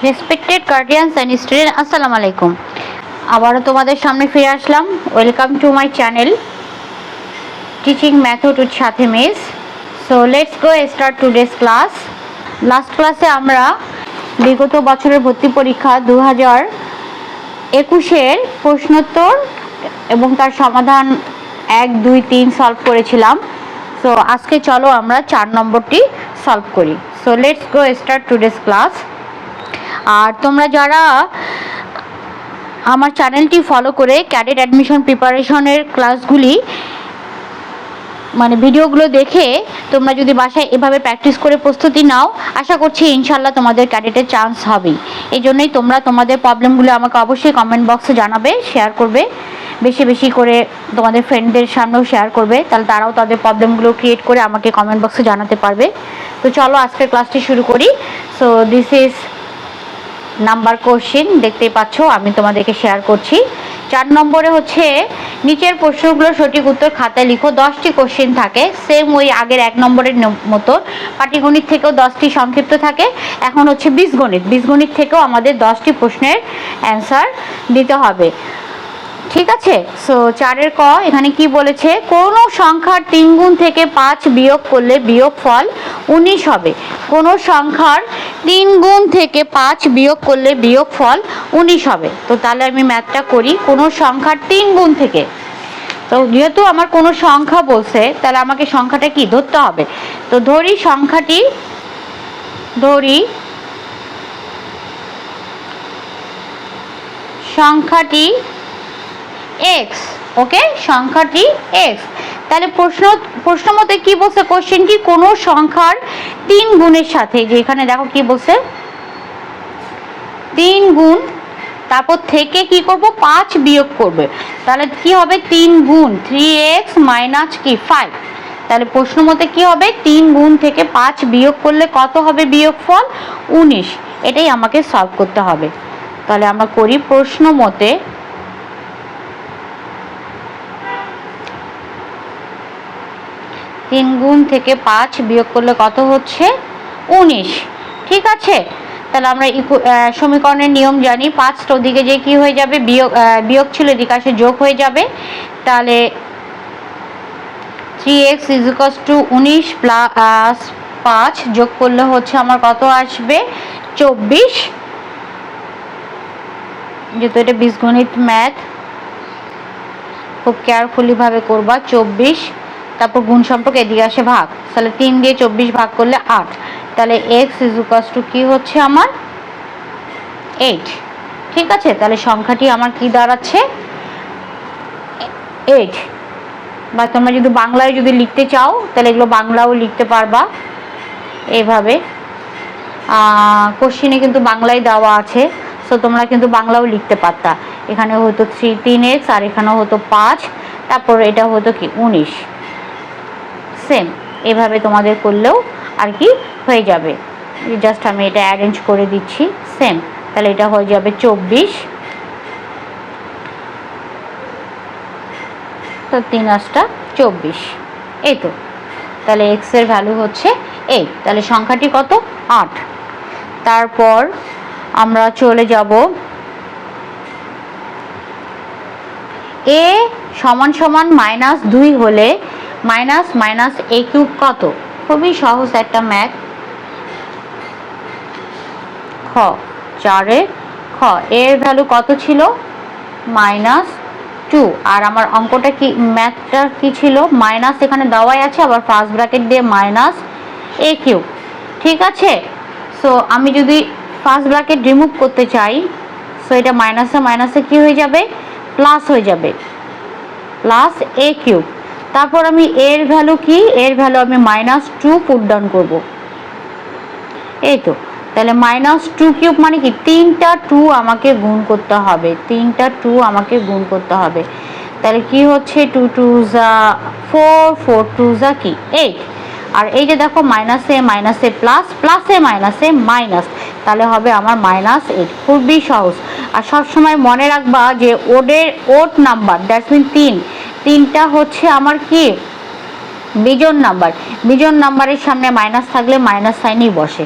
Respected guardians and student, আসসালামু আলাইকুম। আবারও তোমাদের সামনে ফিরে আসলাম। Welcome to my channel teaching method with সাথে miss. So let's go start today's class. Last ক্লাসে আমরা বিগত বছরের ভর্তি পরীক্ষা 2021-এর প্রশ্নোত্তর এবং তার সমাধান 1, 2, 3 সলভ করেছিলাম। সো আজকে চলো আমরা 4 নম্বরটি সলভ করি। So let's go start today's class. আর তোমরা যারা আমার চ্যানেলটি ফলো করে ক্যাডেট অ্যাডমিশন প্রিপারেশনের ক্লাসগুলি ভিডিওগুলো দেখে তোমরা যদি বাসায় এভাবে প্র্যাকটিস করে প্রস্তুতি নাও, আশা করছি ইনশাল্লাহ তোমাদের ক্যাডেটের চান্স হবেই। এই জন্যই তোমরা তোমাদের প্রবলেমগুলো আমাকে অবশ্যই কমেন্ট বক্সে জানাবে, শেয়ার করবে, বেশি বেশি করে তোমাদের ফ্রেন্ডদের সামনেও শেয়ার করবে, তাহলে তারাও তাদের প্রবলেমগুলো ক্রিয়েট করে আমাকে কমেন্ট বক্সে জানাতে পারবে। তো চলো আজকের ক্লাসটি শুরু করি। So this is number question, দেখতেই পাচ্ছ আমি তোমাদেরকে শেয়ার করছি। 4 নম্বরে হচ্ছে নিচের প্রশ্নগুলোর সঠিক উত্তর খাতায় লিখো। 10টি কোশ্চেন থাকে, সেম ওই আগের 1 নম্বরের মতো। পাটিগণিত থেকেও 10টি সংক্ষিপ্ত থাকে। এখন হচ্ছে বীজগণিত থেকেও আমাদের 10টি প্রশ্নের অ্যান্সার দিতে হবে, ঠিক আছে। সো 4-এর ক এখানে কি বলেছে, কোনো সংখ্যার 3 গুণ থেকে 5 বিয়োগ করলে বিয়োগফল 19 হবে। কোনো সংখ্যার 3 গুণ থেকে 5 বিয়োগ করলে বিয়োগফল 19 হবে। তো তাহলে আমি ম্যাথটা করি। কোনো সংখ্যার 3 গুণ থেকে, তো যেহেতু আমার কোনো সংখ্যা বলছে তাহলে আমাকে সংখ্যাটা কি ধরতে হবে। তো ধরি সংখ্যাটি x, ওকে, সংখ্যাটি x। তাহলে প্রশ্ন মতে কি বলছে কোশ্চেনটি, কোনো সংখ্যার 3 গুণের সাথে, যে এখানে দেখো কি বলছে 3 গুণ, তারপর থেকে কি করব 5 বিয়োগ করবে। তাহলে কি হবে 3 গুণ 3x মাইনাস কি 5। তাহলে প্রশ্ন মতে কি হবে 3 গুণ থেকে 5 বিয়োগ করলে কত হবে বিয়োগফল 19। এটাই আমাকে সলভ করতে হবে। তাহলে আমরা করি প্রশ্ন মতে 3 গুণ থেকে 5 বিয়োগ করলে কত হচ্ছে 19, ঠিক আছে। তাহলে আমরা সমীকরণের নিয়ম জানি, 5 ওদিকে যে কি হয়ে যাবে বিয়োগ ছিল এদিকে আসে যোগ হয়ে যাবে। তাহলে 3x = 19 প্লাস 5 যোগ করলে হচ্ছে আমার কত আসবে 24। যেহেতু এটা বীজগণিত ম্যাথ, খুব কেয়ারফুলি ভাবে করবা। 24, তারপর গুণ সম্পর্ক এদিকে আসে ভাগ, তাহলে 3 দিয়ে 24 ভাগ করলে 8। তাহলে x = কি হচ্ছে আমার 8, ঠিক আছে। তাহলে সংখ্যাটি আমার কি দাঁড়াচ্ছে 8। বা তোমরা যদি বাংলায় যদি লিখতে চাও তাহলে এগুলো বাংলাও লিখতে পারবা এইভাবে। কোশ্চেনে কিন্তু বাংলায় দেওয়া আছে, সো তোমরা কিন্তু বাংলাও লিখতে পারতা। এখানে হতো 3x আর এখানেও হতো 5, তারপর এটা হতো কি 19। সেম এভাবে তোমাদের করলেও আর কি হয়ে যাবে। জাস্ট আমি এটা অ্যারেঞ্জ করে দিচ্ছি সেম। তাহলে এটা হয়ে যাবে 24, তো 3 8টা 24, এই তো। তাহলে x এর ভ্যালু হচ্ছে 8। তাহলে সংখ্যাটি কত 8। তারপর আমরা চলে যাব a = -2 হলে -a³ কত। খুবই সহজ একটা ম্যাথ। খ 4-এর খ এর ভ্যালু কত ছিল -2, আর আমার অঙ্কটা কি ম্যাথটা কি ছিল মাইনাস, এখানে দেওয়াই আছে, আবার ফার্স্ট ব্র্যাকেট দিয়ে -a³, ঠিক আছে। সো আমি যদি ফার্স্ট ব্র্যাকেট রিমুভ করতে চাই, সো এটা মাইনাসে কি হয়ে যাবে প্লাস হয়ে যাবে, +a³। তারপর আমি এর ভ্যালু কি, এর ভ্যালু আমি -2 পুট ডাউন করব, এই তো। তাহলে -2³ মানে কি 3টা 2 আমাকে গুণ করতে হবে, 3টা 2 আমাকে গুণ করতে হবে। তাহলে কি হচ্ছে 2 2 যা 4, 4 2 যা কি 8। আর এই যে দেখো মাইনাসে প্লাস, প্লাসে মাইনাস, তাহলে হবে আমার -8। খুবই সহজ। আর সবসময় মনে রাখবা যে ওড নাম্বার, দ্যাটস মিন 3টা হচ্ছে আমার কি বিজোড় নাম্বার। বিজোড় নাম্বারের সামনে মাইনাস থাকলে মাইনাস সাইনই বসে।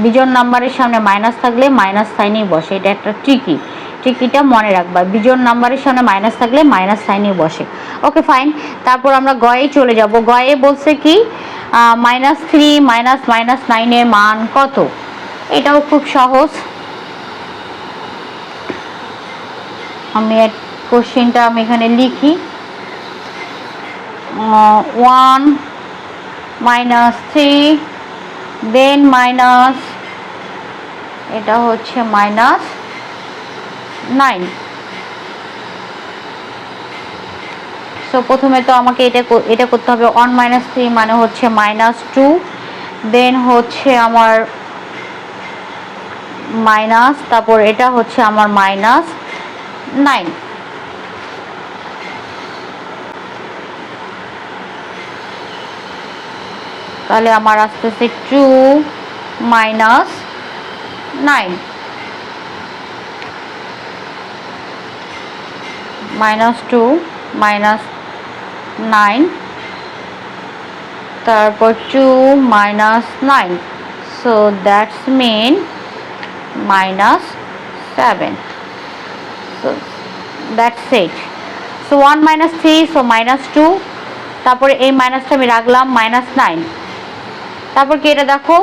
বিজোড় নাম্বারের সামনে মাইনাস থাকলে মাইনাস সাইনই বসে, এটা একটা ট্রিকিটা মনে রাখবা, বিজোড় নাম্বারের সামনে মাইনাস থাকলে মাইনাস সাইনই বসে। Okay fine. তারপর আমরা গয়ে চলে যাব। গয়ে বলছে কি -3 -9 এর মান কত? এটাও খুব সহজ। আমি কোশ্চেনটা আমি এখানে লিখি 1 -3 দেন মাইনাস, এটা হচ্ছে -9। সো প্রথমে তো আমাকে এটা করতে হবে। 1 -3 মানে হচ্ছে -2, দেন হচ্ছে আমার মাইনাস, তারপর এটা হচ্ছে আমার -9। তাহলে আমার আসতেছে 2 - 9 -2 - 9, তারপর 2 - 9, so that's mean -7, so that's it. So 1 - 3, so -2, তারপরে এই মাইনাসটা আমি রাখলাম -9, তারপর কি এটা দেখো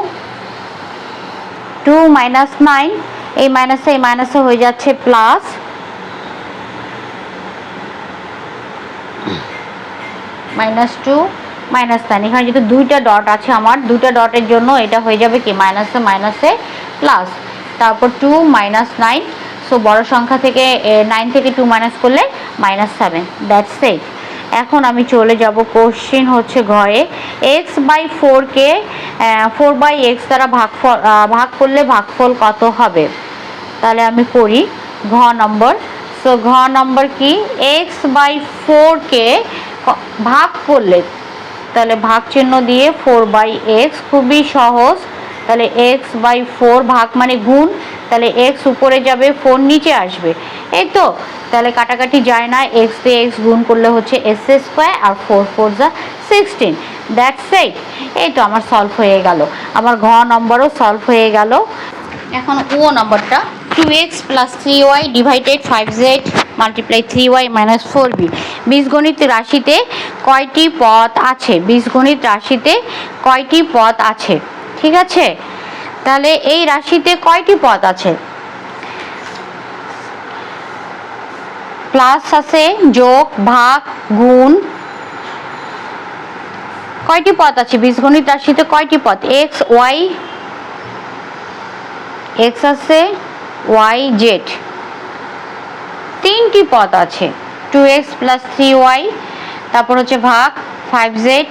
2 - 9, এই মাইনাসে হয়ে যাচ্ছে প্লাস, -2 -9। এখানে যেহেতু দুইটা ডট আছে, আমার দুইটা ডটের জন্য এটা হয়ে যাবে কি মাইনাসে প্লাস, তারপর 2 - 9, সো বড় সংখ্যা থেকে 9 থেকে 2 মাইনাস করলে -7, দ্যাটস ইট। এখন আমি চলে যাব কোশ্চেন হচ্ছে ঘয়ে। x/4 কে 4/x দ্বারা ভাগ করলে ভাগফল কত হবে? তাহলে আমি করি ঘ নম্বর। সো ঘ নম্বর কি, x/4 কে ভাগ করলে, তাহলে ভাগ চিহ্ন দিয়ে 4/x, খুবই সহজ। তাহলে x/4 ভাগ মানে গুণ, তাহলে x উপরে যাবে 4 নিচে আসবে, এই তো। তাহলে কাটাকাটি যায় না, x দিয়ে x গুণ করলে হচ্ছে s², আর 4 4 যা 16, দ্যাটস ইট। এই তো আমার সলভ হয়ে গেল, আমার ঘ নম্বরও সলভ হয়ে গেল। এখন ও নম্বরটা 2x + 3y divided 5z multiply 3y - 4b বীজগণিত রাশিতে কয়টি পদ আছে? বীজগণিত রাশিতে কয়টি পদ আছে? ঠিক আছে, তাহলে এই রাশিতে কয়টি পদ আছে? প্লাস আছে, যোগ, ভাগ, গুণ, কয়টি পদ আছে বীজগণিত রাশিতে? কয়টি পদ? x y, x আছে, y z, তিনটি পদ আছে। 2x + 3y, তারপর হচ্ছে ভাগ 5z,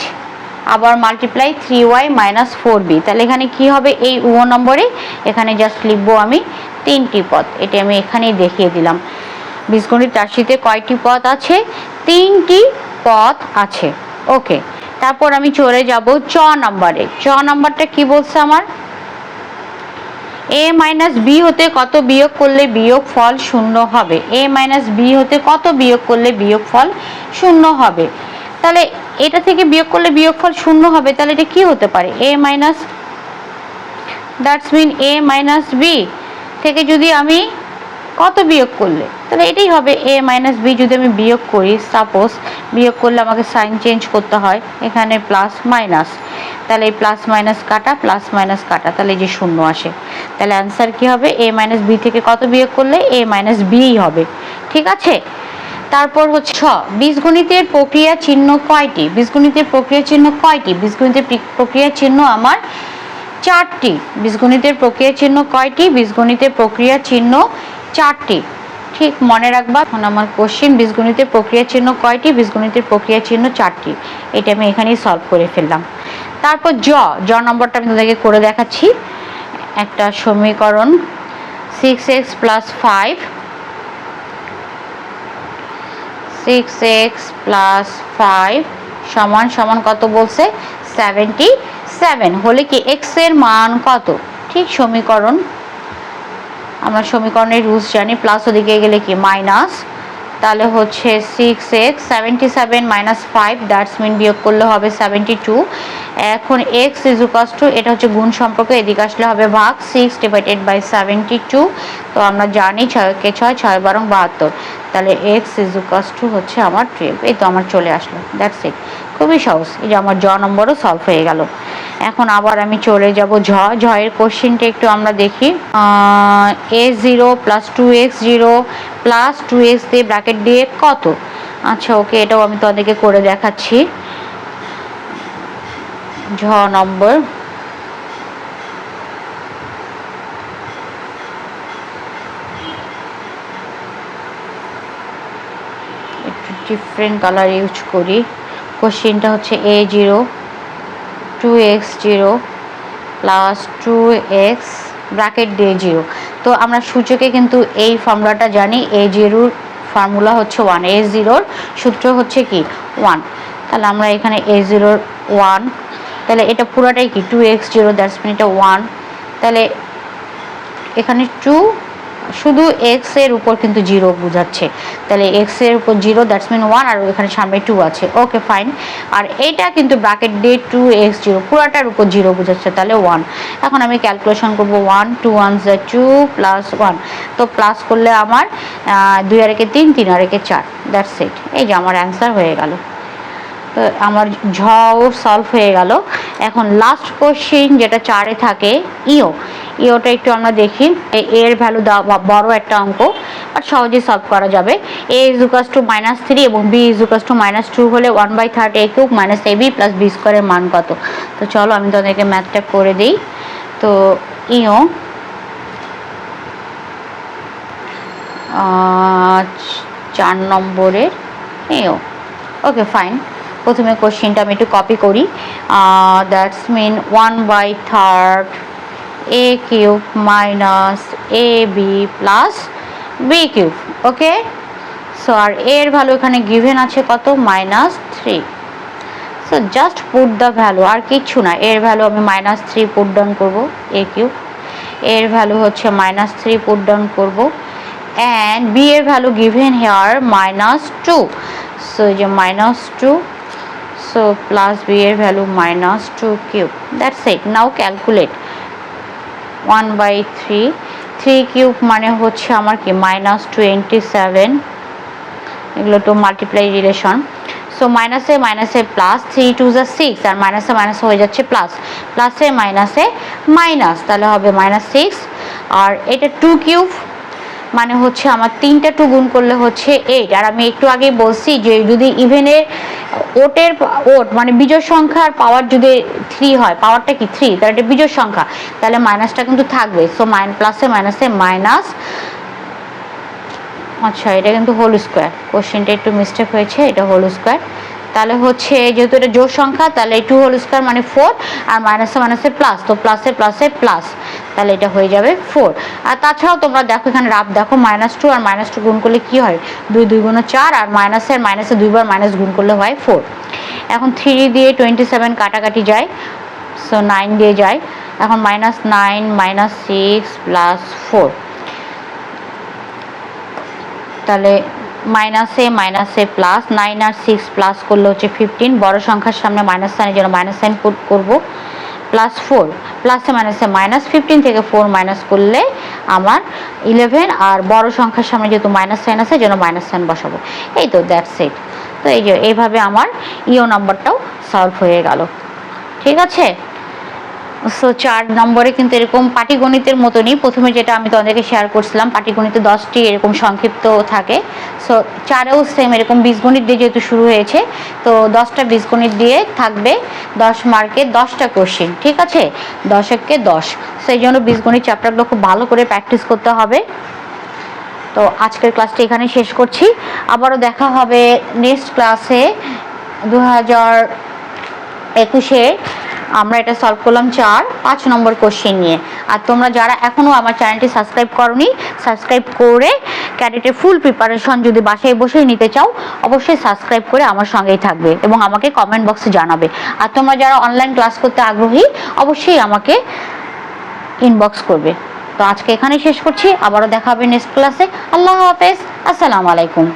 আবার মাল্টিপ্লাই 3y - 4b। তাহলে এখানে কি হবে? এই ও নম্বরে এখানে জাস্ট লিখবো আমি তিনটি পদ, এটা আমি এখানেই দেখিয়ে দিলাম। বীজগণিত রাশিতে কয়টি পদ আছে? তিনটি পদ আছে। ওকে, তারপর আমি চলে যাব চ নম্বরে। চ নম্বরটা কি বলছে আমার? a - b হতে কত বিয়োগ করলে বিয়োগফল 0 হবে? a - b হতে কত বিয়োগ করলে বিয়োগফল 0 হবে? তাহলে এটা থেকে বিয়োগ করলে বিয়োগফল 0 হবে, তাহলে এটা কি হতে পারে? দ্যাটস মিন a - b থেকে যদি আমি কত বিয়োগ করলে, তাহলে এটাই হবে a - b। যদি আমি বিয়োগ করি, সাপোজ বিয়োগ করলে আমাকে সাইন চেঞ্জ করতে হয়, এখানে প্লাস মাইনাস, তাহলে এই প্লাস মাইনাস কাটা, প্লাস মাইনাস কাটা, তাহলে এই যে 0 আসে। তাহলে অ্যান্সার কি হবে? a - b থেকে কত বিয়োগ করলে a - b হবে। ঠিক আছে, তারপর হচ্ছে বীজগণিতের প্রক্রিয়া চিহ্ন কয়টি? বীজগণিতের প্রক্রিয়া চিহ্ন কয়টি? বীজগণিতের প্রক্রিয়া চিহ্ন আমার 4টি। বীজগণিতের প্রক্রিয়া চিহ্ন কয়টি? বীজগণিতের প্রক্রিয়া চিহ্ন 4টি, ঠিক মনে রাখবা। এখন আমার কোশ্চেন, বীজগণিতের প্রক্রিয়া চিহ্ন কয়টি? বীজগণিতের প্রক্রিয়া চিহ্ন 4টি, এটা আমি এখানেই সলভ করে ফেললাম। তারপর জ নম্বরটা আমি তোমাদেরকে করে দেখাচ্ছি। একটা সমীকরণ 6x + 5, 6x + 5 সমান কত বলছে? 77 হলে কি x এর মান কত? ঠিক সমীকরণ, আমরা সমীকরণের রুলস জানি, প্লাস ওদিকে গেলে কি মাইনাস, তাহলে হচ্ছে 6x 77 - 5, দ্যাটস মিন বিয়োগ করলে হবে 72, এখন এক্স ইজ ইকুয়ালস টু, এটা হচ্ছে গুণ সম্পর্ক, এদিকে আসলে হবে ভাগ 6 ডিভাইডেড বাই 72। তো আমরা জানি 6 কে 6 6 12 72, তাহলে এক্স ইজ ইকুয়ালস টু হচ্ছে আমার 12। এই তো আমার চলে আসলো, দ্যাটস ইট, খুবই সহজ। এই যে আমার জ নম্বরও সলভ হয়ে গেল। এখন আবার আমি চলে যাব এর কোশ্চেনটা একটু আমরা দেখি। a0 plus 2x 0 plus 2x দিয়ে ব্র্যাকেট দিয়ে কত? আচ্ছা ওকে, এটাও আমি তোমাদেরকে করে দেখাচ্ছি। ঝ নম্বর, একটু ডিফারেন্ট কালার ইউজ করি। কোশ্চেনটা হচ্ছে a0 2x 0 plus 2x bracket দিয়ে 0। তো আমরা সূচকে কিন্তু এই ফর্মুলাটা জানি, a0 ফর্মুলা হচ্ছে 1, a0 সূত্র হচ্ছে কি 1। তাহলে আমরা এখানে a0 1, তাহলে এটা পুরোটাই কি 2x 0, দ্যাটস মিন এটা 1। তাহলে এখানে 2, শুধু এক্স এর উপর কিন্তু 0 বোঝাচ্ছে, তাহলে এক্স এর উপর 0, দ্যাটস মিন 1, আর এখানে সামনে 2 আছে, ওকে ফাইন। আর এটা কিন্তু ব্র্যাকেট দিয়ে 2x 0 পুরাটার উপর 0 বোঝাচ্ছে, তাহলে 1। এখন আমি ক্যালকুলেশন করব, 1 2 1 2 প্লাস 1, তো প্লাস করলে আমার 2 আর 1 3 3 আর 1 4, দ্যাটস ইট। এই যে আমার অ্যান্সার হয়ে গেল। তো আমার ঝও সলভ হয়ে গেল। এখন লাস্ট কোশ্চেন যেটা 4-এ থাকে, ইওটা একটু আমরা দেখি। এর ভ্যালু বড় একটা অঙ্ক, বাট সহজেই সলভ করা যাবে। a ইজ ইকুয়ালস টু -3 এবং b ইজ ইকুয়ালস টু -2 হলে 1/3 a cube minus ab plus b স্কোয়ারের মান কত? তো চলো আমি তোমাদেরকে ম্যাথটা করে দিই। তো ইও 4 নম্বরের ইও, ওকে ফাইন। প্রথমে কোশ্চেনটা আমি একটু কপি করি। That's mean 1/3 a cube minus ab plus b cube, okay. So আর এর ভ্যালু এখানে গিভেন আছে কত? -3। So just put the value, আর কিচ্ছু না। এর ভ্যালু আমি -3 পুট ডাউন করবো, a কিউব। এর ভ্যালু হচ্ছে -3 পুট ডাউন করবো, অ্যান্ড b এর ভ্যালু গিভেন হেয়ার -2। সো এই যে -2, so plus b এর value -2 cube, that's it. Now calculate 1/3 3 cube মানে হচ্ছে আমার কি -27। এগুলো তো মাল্টিপ্লাই রিলেশন। সো মাইনাসে মাইনাসে প্লাস, 3 2 যা 6, আর মাইনাসে মাইনাসে হয়ে যাচ্ছে প্লাস, প্লাসে মাইনাসে মাইনাস, তাহলে হবে -6। আর এটা 2 কিউব মানে হচ্ছে আমার 3টা 2 গুণ করলে হচ্ছে 8। আর আমি একটু আগেই বলছি যে যদি ইভেনের ওট মানে বিজোড় সংখ্যার পাওয়ার যদি 3 হয়, পাওয়ারটা কি 3, তাহলে এটা বিজোড় সংখ্যা, তাহলে মাইনাসটা কিন্তু থাকবে। সো প্লাসে মাইনাসে মাইনাস, আচ্ছা এটা কিন্তু হোল স্কোয়ার, কোশ্চেনটা একটু মিস্টেক হয়েছে, এটা হোল স্কোয়ার। তাহলে হচ্ছে যেহেতু এটা জোড় সংখ্যা, তাহলে 2 হোল স্কোয়ার মানে 4, আর মাইনাসে মাইনাসে প্লাস, তো প্লাসে প্লাসে প্লাস, তাহলে এটা হয়ে যাবে 4। আর তাছাড়াও তোমরা দেখো এখানে রাফ দেখো, -2 আর -2 গুণ করলে কি হয়? 2 2 গুণ 4, আর মাইনাসে দুইবার মাইনাস গুণ করলে হয় 4। এখন 3 দিয়ে 27 কাটাকাটি যায়, সো 9 দিয়ে যায়। এখন -9 -6 প্লাস 4, তাহলে মাইনাসে মাইনাসে প্লাস, 9 আর 6 প্লাস করলে হচ্ছে 15, বড় সংখ্যার সামনে মাইনাস সাইনের জন্য মাইনাস সাইন পুট করবো, প্লাস 4, প্লাসে মাইনাসে মাইনাস, 15 থেকে 4 মাইনাস করলে আমার 11, আর বড় সংখ্যার সামনে যেহেতু মাইনাস সাইন আছে জন্য মাইনাস সাইন বসাবো। এই তো দ্যাটস ইট। তো এই যে এইভাবে আমার ইও নাম্বারটাও সলভ হয়ে গেল, ঠিক আছে। সো 4 নম্বরে কিন্তু এরকম পাটিগণিতের মতনই, প্রথমে যেটা আমি তোমাদেরকে শেয়ার করছিলাম, পাটিগণিতে 10টি এরকম সংক্ষিপ্ত থাকে। সো 4এও সেম এরকম বীজগণিত দিয়ে যেহেতু শুরু হয়েছে, তো 10টা বীজগণিত দিয়ে থাকবে 10 মার্কে 10টা কোশ্চেন, ঠিক আছে, 10-এ 10। সেই জন্য বীজগণিত চ্যাপ্টারগুলো খুব ভালো করে প্র্যাকটিস করতে হবে। তো আজকের ক্লাসটা এখানে শেষ করছি, আবারও দেখা হবে নেক্সট ক্লাসে। 2021-এ আমরা এটা সলভ করলাম 5 নম্বর কোশ্চেন নিয়ে। আর তোমরা যারা এখনও আমার চ্যানেলটি সাবস্ক্রাইব করোনি, সাবস্ক্রাইব করে ক্যাডেটের ফুল প্রিপারেশন যদি বাসায় বসেই নিতে চাও, অবশ্যই সাবস্ক্রাইব করে আমার সঙ্গেই থাকবে এবং আমাকে কমেন্ট বক্সে জানাবে। আর তোমরা যারা অনলাইন ক্লাস করতে আগ্রহী, অবশ্যই আমাকে ইনবক্স করবে। তো আজকে এখানেই শেষ করছি, আবারও দেখা হবে নেক্সট ক্লাসে। আল্লাহ হাফেজ, আসসালামু আলাইকুম।